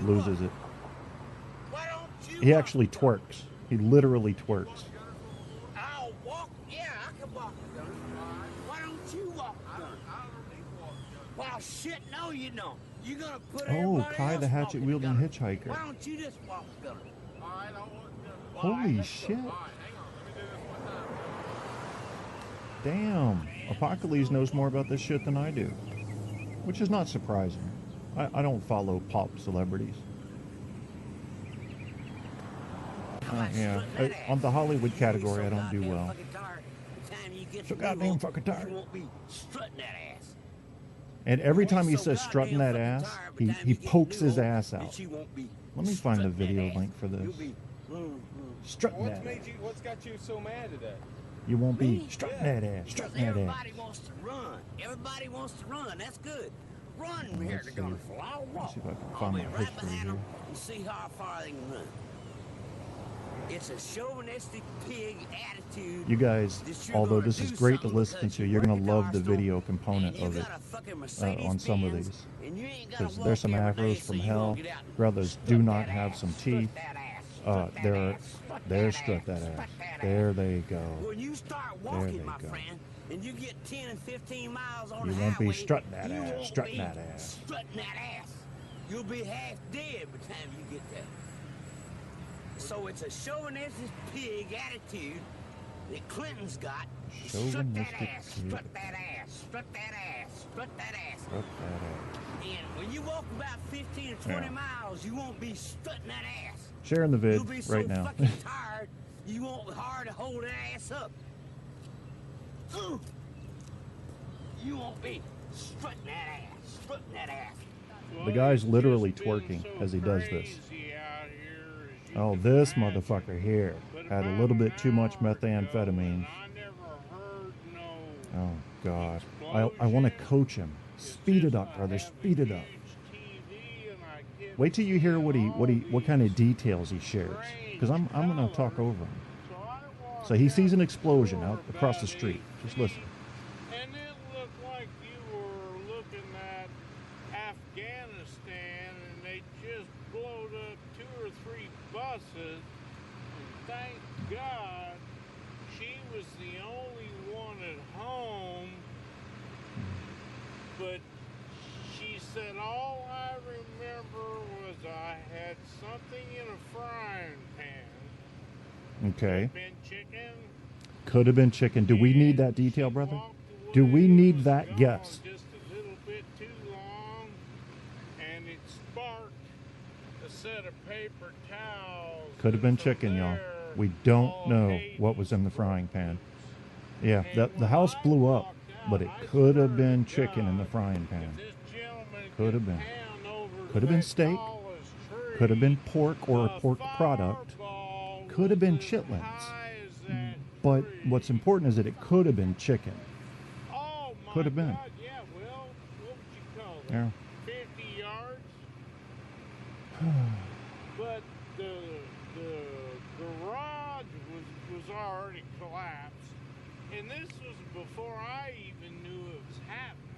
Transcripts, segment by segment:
loses it. He actually twerks. He literally twerks. I'll walk. Yeah, I can walk the gun. Why don't you walk the gun? I don't need to walk the gun. Well, shit, no, you don't. You're gonna put everybody Kai else the hatchet-wielding hitchhiker. Why don't you just walk the gun? All right, I'll walk the gun. Holy shit. All right, hang on. Let me do this one time. Damn. Apocalypse knows more about this shit than I do. Which is not surprising. I don't follow pop celebrities. Yeah, on the Hollywood category, I don't do well. So goddamn fucking tired. You won't be strutting that ass. And every time he says strutting that ass, he pokes his ass out. Let me find the video link for this. Strutting that ass. What's got you so mad today? You won't be strutting that ass, strutting that ass. Everybody wants to run. Everybody wants to run. That's good. Run from here. They're gonna fly. Let's see if I can find my history here. And see how far they can run. It's a chauvinistic pig attitude. You guys, although this is great to listen to, you're going to love the video component of it on some of these. Because there's some afros from hell. Brothers do not have some teeth. There's strut that ass. There they go. When you start walking, my friend, and you get 10 and 15 miles on the highway, you won't be strutting that ass, strutting that ass. Strutting that ass. You'll be half dead by the time you get there. So it's a chauvinistic pig attitude that Clinton's got. Strut that ass, strut that ass, strut that ass, strut that ass. Strut that ass. And when you walk about 15 or 20 miles, you won't be strutting that ass. Sharing the vid You'll be so right now. fucking tired, you won't be hard to hold that ass up. You won't be strutting that ass, strutting that ass. The guy's literally twerking as he does this. Oh, this motherfucker here had a little bit too much methamphetamine. Oh, God. I want to coach him. Speed it up, brother. Speed it up. Wait till you hear what kind of details he shares. Because I'm going to talk over him. So he sees an explosion out across the street. Just listen. And it looked like you were looking at Afghanistan and they just blowed up 2 or 3 buses, and thank God she was the only one at home, but she said all I remember was I had something in a frying pan. Okay. Could have been chicken. Could have been chicken. Do we need that detail, brother? Do we need that guess? Just a little bit too long, and it sparked a set of paper towels. Could have been chicken, y'all. We don't know what was in the frying pan. Yeah, the house blew up, but it could have been chicken in the frying pan. Could have been. Could have been steak. Could have been pork or a pork product. Could have been chitlins. But what's important is that it could have been chicken. Could have been. Yeah, well, what would you call it? Yeah. 50 yards? But the garage was already collapsed, and this was before I even knew it was happening.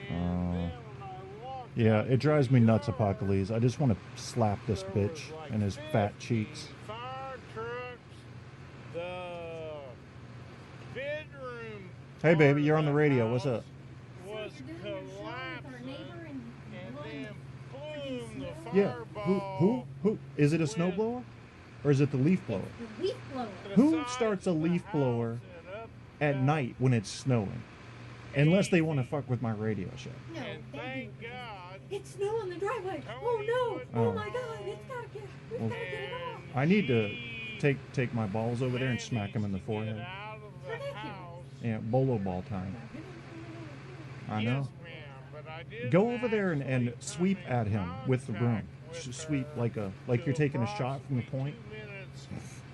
And then when I walked Yeah, it drives me nuts, Apocalypse. I just want to slap this bitch in his fat cheeks. Fire trucks, the bedroom. Hey, baby, you're on the radio. What's up? Was collapsing, and then boom, the Yeah. fireball. Who? Is it a snowblower? Or is it the leaf blower? The leaf blower. Who starts a leaf blower at night when it's snowing? Unless they want to fuck with my radio show. No, And they thank do. God. It's snow on the driveway. Oh no! Oh my God! It's gotta get. We've gotta get it off. I need to take my balls over there and smack him in the forehead. Out of the house. Yeah, bolo ball time. I know. Yes, ma'am, but I did Go over there and sweep at him with the broom. Sweep like you're taking a shot from the point. 2 minutes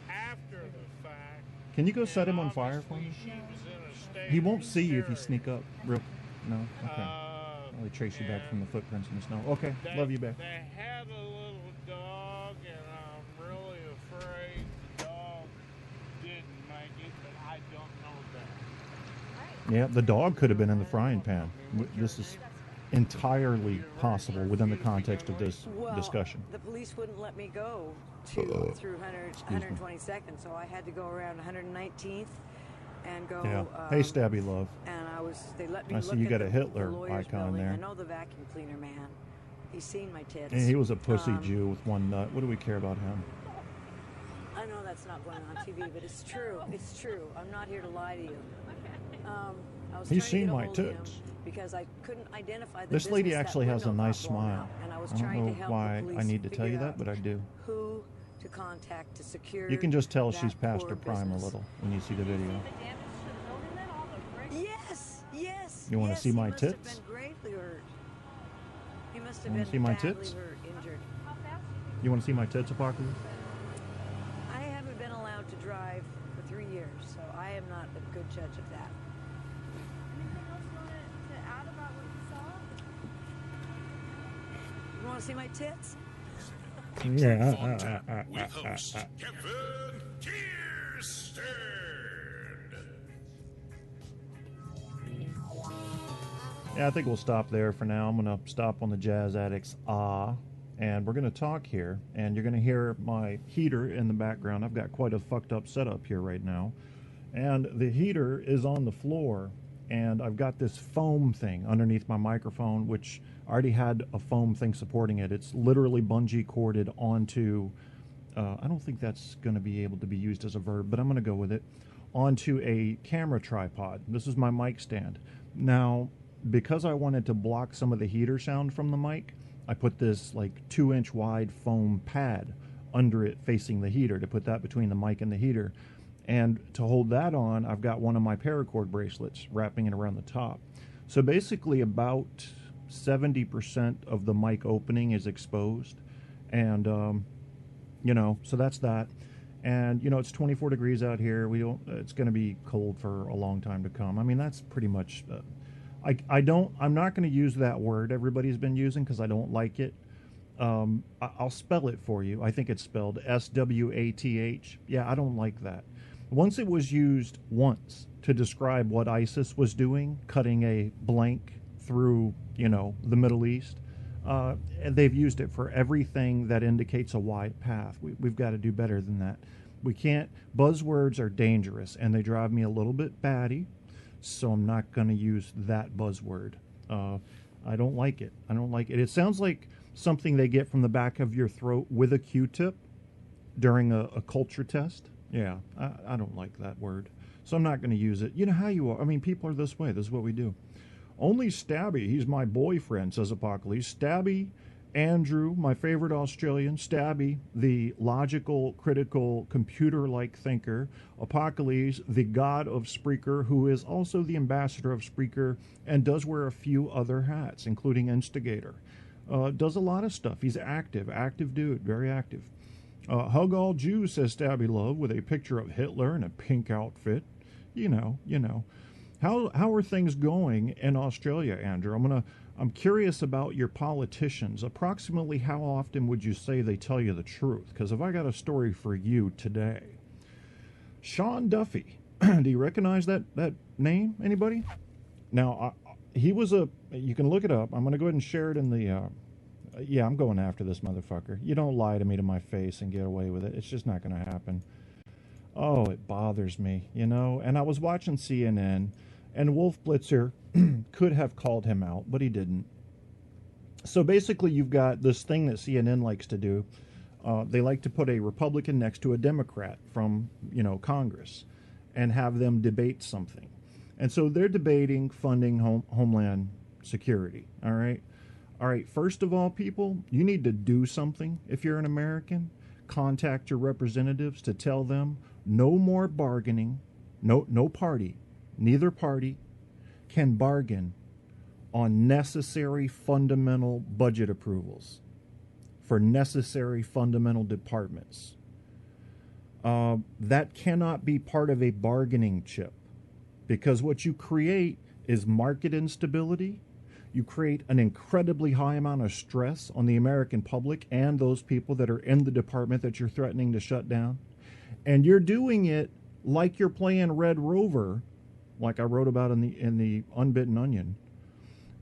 after the fact. Can you go set him on fire for me? She was in a state He of won't see you if you hysteria. sneak up. Real? No? Okay. I'll trace you back from the footprints in the snow. Okay, love you back. They had a little dog, and I'm really afraid the dog didn't make it, but I don't know that. Yeah, the dog could have been in the frying pan. entirely possible within the context of this discussion. The police wouldn't let me go through 122nd, so I had to go around 119th and go. Yeah. Hey, Stabby Love. And they let me. I see you got a Hitler icon there. I know the vacuum cleaner man. He's seen my tits. And he was a pussy Jew with one nut. What do we care about him? I know that's not going on TV, but it's true. It's true. I'm not here to lie to you. He's seen my tits. Because I couldn't identify the this lady actually has a nice smile. And I was I don't trying know to help why the police I need to tell you figure that, but I do. Who to contact to secure. You can just tell that she's past her prime business. a little when you see the video. Yes, yes. You want to see my he must tits? Have been gravely hurt. He must have You wanna been see my badly tits? hurt, injured. You want to see my tits, Apocalypse? I haven't been allowed to drive for 3 years, so I am not a good judge of that. Anything else you want to add about what you saw? You want to see my tits? Yeah. With host Kevin Kirsten. Yeah, I think we'll stop there for now. I'm going to stop on the Jazz Addicts and we're going to talk here, and you're going to hear my heater in the background. I've got quite a fucked up setup here right now, and the heater is on the floor, and I've got this foam thing underneath my microphone, which I already had a foam thing supporting it. It's literally bungee corded onto, I don't think that's going to be able to be used as a verb, but I'm going to go with it, onto a camera tripod. This is my mic stand. Now, because I wanted to block some of the heater sound from the mic, I put this like 2-inch wide foam pad under it facing the heater to put that between the mic and the heater. And to hold that on, I've got one of my paracord bracelets wrapping it around the top. So basically about 70% of the mic opening is exposed. And, so that's that. And, it's 24 degrees out here. It's going to be cold for a long time to come. I mean, that's pretty much... I'm not going to use that word everybody's been using because I don't like it. I'll spell it for you. I think it's spelled SWATH. Yeah, I don't like that. Once it was used once to describe what ISIS was doing, cutting a blank through, the Middle East, and they've used it for everything that indicates a wide path. We've got to do better than that. We can't. Buzzwords are dangerous, and they drive me a little bit batty. So I'm not going to use that buzzword. I don't like it. I don't like it. It sounds like something they get from the back of your throat with a Q-tip during a culture test. Yeah, I don't like that word. So I'm not going to use it. You know how you are. I mean, people are this way. This is what we do. Only Stabby, he's my boyfriend, says Apocalypse. Stabby, Andrew, my favorite Australian. Stabby, the logical, critical, computer-like thinker. Apocalypse, the god of Spreaker, who is also the ambassador of Spreaker and does wear a few other hats, including Instigator. Does a lot of stuff. He's active dude, very active. Hug all Jews, says Stabby Love, with a picture of Hitler in a pink outfit. You know. How are things going in Australia, Andrew? I'm curious about your politicians. Approximately how often would you say they tell you the truth? Because if I got a story for you today. Sean Duffy. Do you recognize that name? Anybody? Now, he was you can look it up. I'm going to go ahead and share it in the... yeah, I'm going after this motherfucker. You don't lie to me to my face and get away with it. It's just not going to happen. Oh, it bothers me, And I was watching CNN, and Wolf Blitzer could have called him out, but he didn't. So basically, you've got this thing that CNN likes to do. They like to put a Republican next to a Democrat from, Congress and have them debate something. And so they're debating funding Homeland Security, all right? All right, first of all, people, you need to do something if you're an American. Contact your representatives to tell them no more bargaining, no party, neither party can bargain on necessary fundamental budget approvals for necessary fundamental departments. That cannot be part of a bargaining chip, because what you create is market instability. You create an incredibly high amount of stress on the American public and those people that are in the department that you're threatening to shut down. And you're doing it like you're playing Red Rover, like I wrote about in the Unbitten Onion.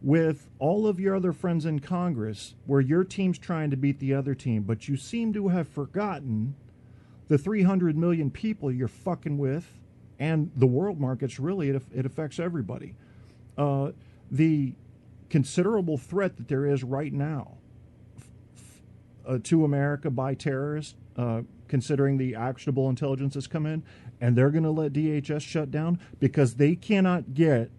with all of your other friends in Congress where your team's trying to beat the other team, but you seem to have forgotten the 300 million people you're fucking with and the world markets. Really, it affects everybody. The considerable threat that there is right now to America by terrorists, considering the actionable intelligence that's come in, and they're going to let DHS shut down because they cannot get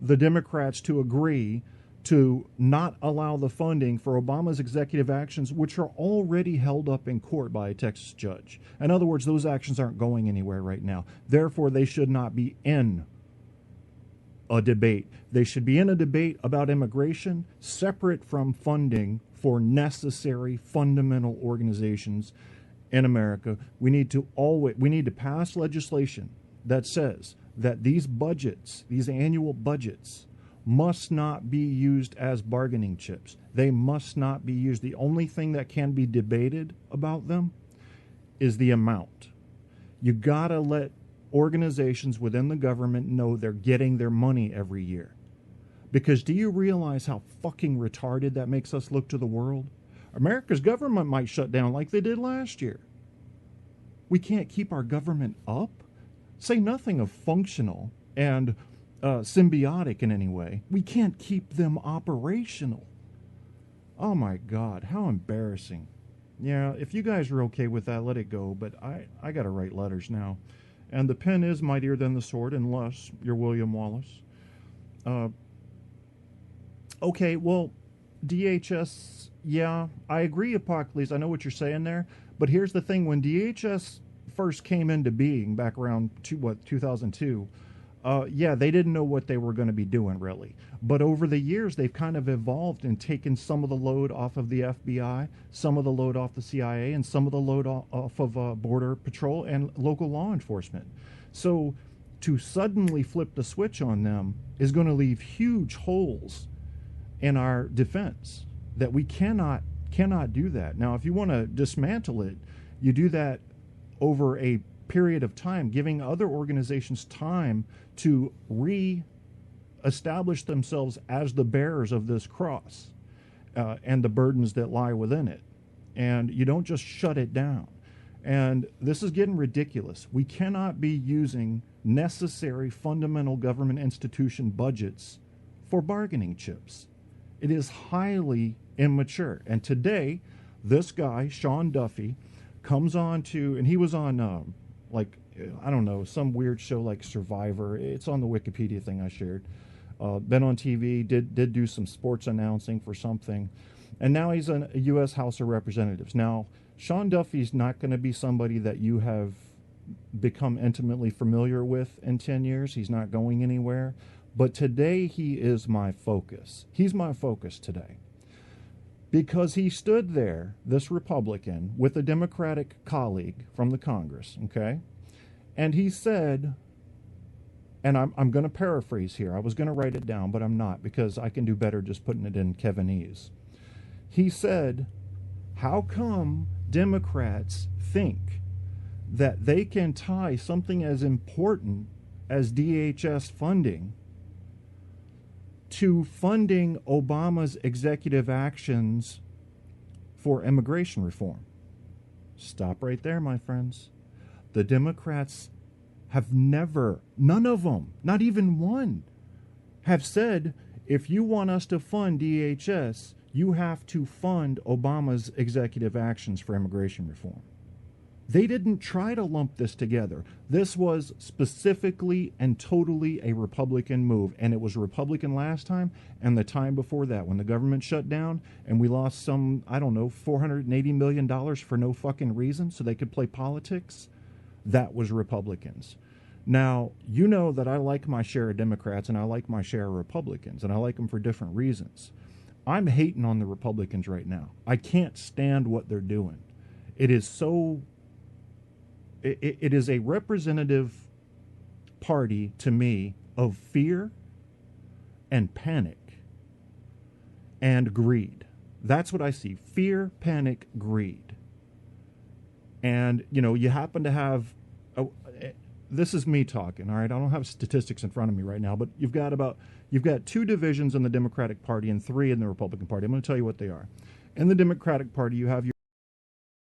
the Democrats to agree to not allow the funding for Obama's executive actions, which are already held up in court by a Texas judge. In other words, those actions aren't going anywhere right now. Therefore, they should not be in a debate. They should be in a debate about immigration, separate from funding for necessary fundamental organizations in America. We need to pass legislation that says that these budgets, these annual budgets, must not be used as bargaining chips. They must not be used. The only thing that can be debated about them is the amount. You gotta let organizations within the government know they're getting their money every year. Because do you realize how fucking retarded that makes us look to the world? America's government might shut down like they did last year. We can't keep our government up? Say nothing of functional and symbiotic in any way. We can't keep them operational. Oh my God, how embarrassing. Yeah, if you guys are okay with that, let it go, but I got to write letters now. And the pen is mightier than the sword, unless you're William Wallace. Okay, well, DHS, yeah, I agree, Apocalypse. I know what you're saying there. But here's the thing. When DHS first came into being back around 2002, yeah, they didn't know what they were going to be doing, really. But over the years, they've kind of evolved and taken some of the load off of the FBI, some of the load off the CIA, and some of the load off of Border Patrol and local law enforcement. So to suddenly flip the switch on them is going to leave huge holes in our defense that we cannot do that. Now, if you want to dismantle it, you do that over a period of time, giving other organizations time to re-establish themselves as the bearers of this cross and the burdens that lie within it. And you don't just shut it down. And this is getting ridiculous. We cannot be using necessary fundamental government institution budgets for bargaining chips. It is highly immature. And today, this guy, Sean Duffy, comes on to, and he was on, I don't know, some weird show like Survivor. It's on the Wikipedia thing I shared. Been on TV, did do some sports announcing for something. And now he's in a U.S. House of Representatives. Now, Sean Duffy's not going to be somebody that you have become intimately familiar with in 10 years. He's not going anywhere. But today he is my focus. He's my focus today. Because he stood there, this Republican, with a Democratic colleague from the Congress, okay? And he said, and I'm going to paraphrase here. I was going to write it down, but I'm not, because I can do better just putting it in Kevinese. He said, how come Democrats think that they can tie something as important as DHS funding to funding Obama's executive actions for immigration reform? Stop right there, my friends. The Democrats have never, none of them, not even one, have said, if you want us to fund DHS, you have to fund Obama's executive actions for immigration reform. They didn't try to lump this together. This was specifically and totally a Republican move. And it was Republican last time and the time before that when the government shut down and we lost some, I don't know, $480 million for no fucking reason so they could play politics. That was Republicans. Now, you know that I like my share of Democrats and I like my share of Republicans, and I like them for different reasons. I'm hating on the Republicans right now. I can't stand what they're doing. It is so... It is a representative party to me of fear and panic and greed. That's what I see. Fear, panic, greed. And, you know, you happen to have this is me talking, all right? I don't have statistics in front of me right now, but you've got 2 divisions in the Democratic Party and 3 in the Republican Party. I'm going to tell you what they are. In the Democratic Party, you have your